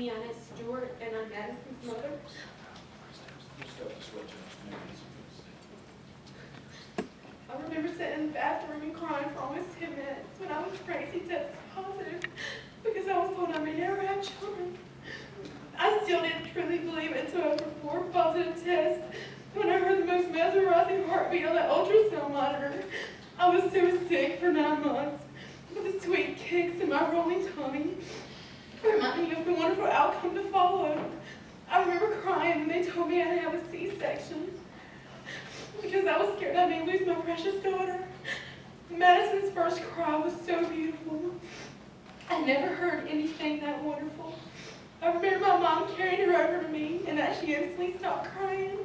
Madison Stewart, and I'm Madison's mother. I remember sitting in the bathroom and crying for almost 10 minutes when I was crazy tested positive because I was told I may never have children. I still didn't truly believe it until after 4 positive tests when I heard the most mesmerizing heartbeat on the ultrasound monitor. I was so sick for 9 months with the sweet kicks in my rolling tummy, reminding me of the wonderful outcome to follow. I remember crying when they told me I had to have a C-section because I was scared I may lose my precious daughter. Madison's first cry was so beautiful. I never heard anything that wonderful. I remember my mom carrying her over to me and that she instantly stopped crying.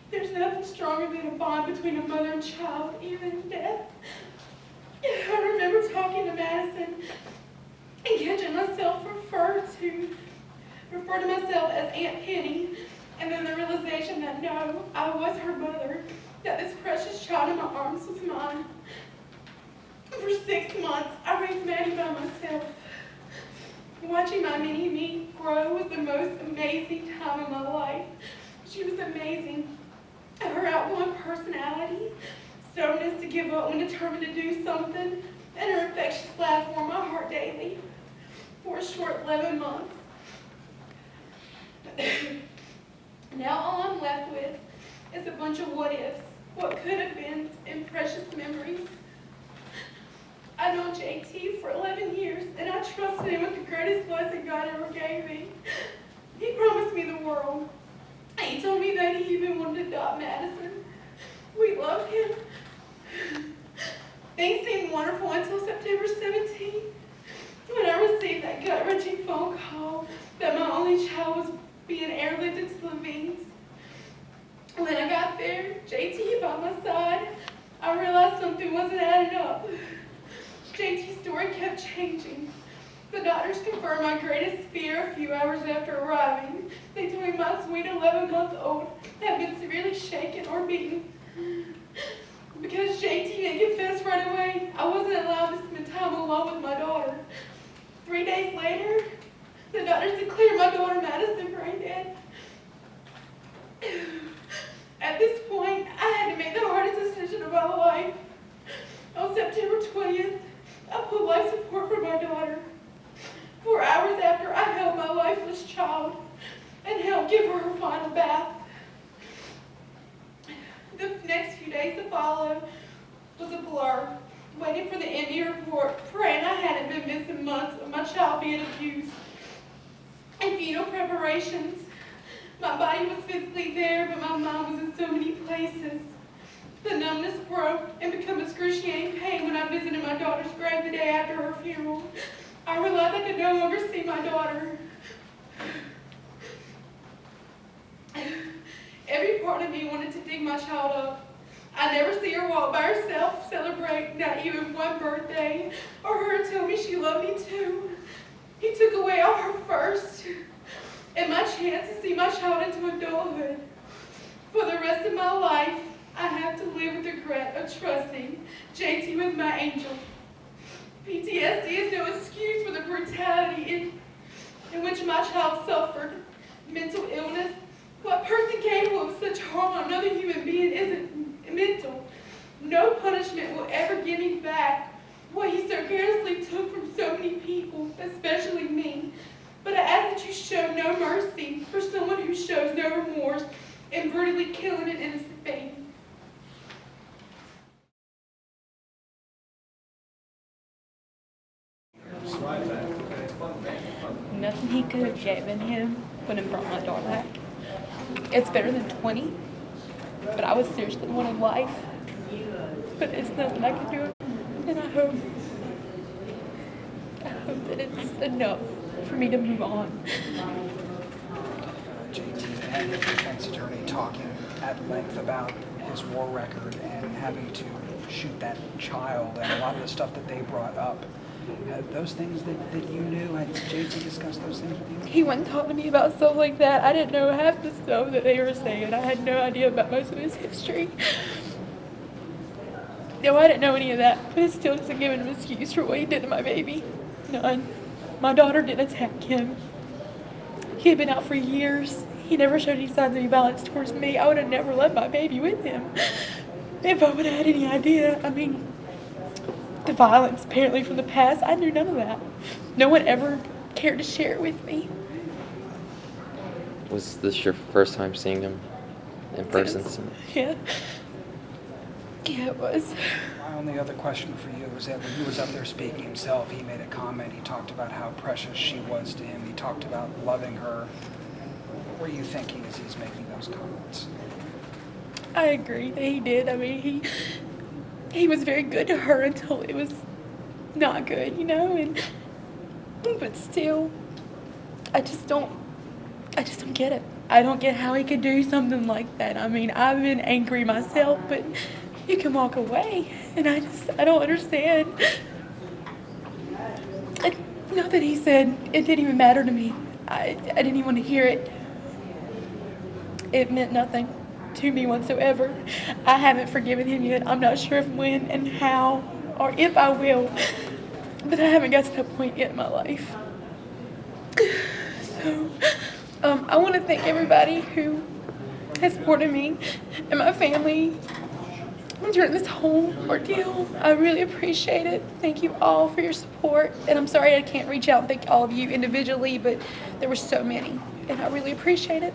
There's nothing stronger than a bond between a mother and child, even in death. I remember talking to Madison and catching myself refer to myself as Aunt Penny, and then the realization that no, I was her mother, that this precious child in my arms was mine. For 6 months, I raised Maddie by myself. Watching my mini-me grow was the most amazing time of my life. She was amazing. Her outgoing personality, stubbornness to give up when determined to do something, and her infectious laugh warmed my heart daily. For a short 11 months. Now all I'm left with is a bunch of what-ifs, what could have been, and precious memories. I've known JT for 11 years, and I trusted him with the greatest blessing God ever gave me. He promised me the world. He told me that he even wanted to adopt Madison. We loved him. Things seemed wonderful until September 17th, when I received that gut-wrenching phone call that my only child was being airlifted to the Levines. When I got there, JT by my side, I realized something wasn't adding up. JT's story kept changing. The doctors confirmed my greatest fear a few hours after arriving. They told me my sweet 11-month-old had been severely shaken or beaten. Because JT didn't confess right away, I wasn't allowed to spend time alone with my daughter. 3 days later, the doctors declared my daughter Madison brain dead. At this point, I had to make the hardest decision of my life. On September 20th, I put life support for my daughter. 4 hours after I held my lifeless child and helped give her her final bath. The next few days to follow was a blur, waiting for the MD report, praying I hadn't been missing months of my child being abused. And funeral preparations. My body was physically there, but my mind was in so many places. The numbness broke and became excruciating pain when I visited my daughter's grave the day after her funeral. I realized I could no longer see my daughter. Every part of me wanted to dig my child up. I never see her walk by herself, celebrate not even one birthday, or her tell me she loved me too. He took away all her first and my chance to see my child into adulthood. For the rest of my life, I have to live with the regret of trusting JT with my angel. PTSD is no excuse for the brutality in which my child suffered. Mental illness. What person capable of such harm on another human being isn't mental. No punishment will ever give me back what he so carelessly took from so many people, especially me. But I ask that you show no mercy for someone who shows no remorse in brutally killing an innocent baby. Nothing he could have given him would have brought my daughter back. It's better than 20, but I was seriously wanting life. But it's nothing I can do, and I hope that it's enough for me to move on. JT and the defense attorney talking at length about his war record and having to shoot that child and a lot of the stuff that they brought up. Those things that you knew, had JT discussed those things with you? He wouldn't talk to me about stuff like that. I didn't know half the stuff that they were saying. I had no idea about most of his history. No, I didn't know any of that, but it still doesn't give him an excuse for what he did to my baby. None. My daughter didn't attack him. He had been out for years. He never showed any signs of any violence towards me. I would have never left my baby with him if I would have had any idea. I mean, the violence apparently from the past, I knew none of that. No one ever cared to share it with me. Was this your first time seeing him in person? Yeah. Yeah, it was. My only other question for you is that when he was up there speaking himself, he made a comment. He talked about how precious she was to him. He talked about loving her. What were you thinking as he's making those comments? I agree that he did. I mean, he was very good to her until it was not good, you know, but still, I just don't get it. I don't get how he could do something like that. I mean, I've been angry myself, but you can walk away, and I don't understand. Nothing he said, it didn't even matter to me. I didn't even want to hear it. It meant nothing to me whatsoever. I haven't forgiven him yet. I'm not sure if when and how, or if I will, but I haven't got to that point yet in my life. So, I want to thank everybody who has supported me and my family during this whole ordeal. I really appreciate it. Thank you all for your support. And I'm sorry I can't reach out and thank all of you individually, but there were so many, and I really appreciate it.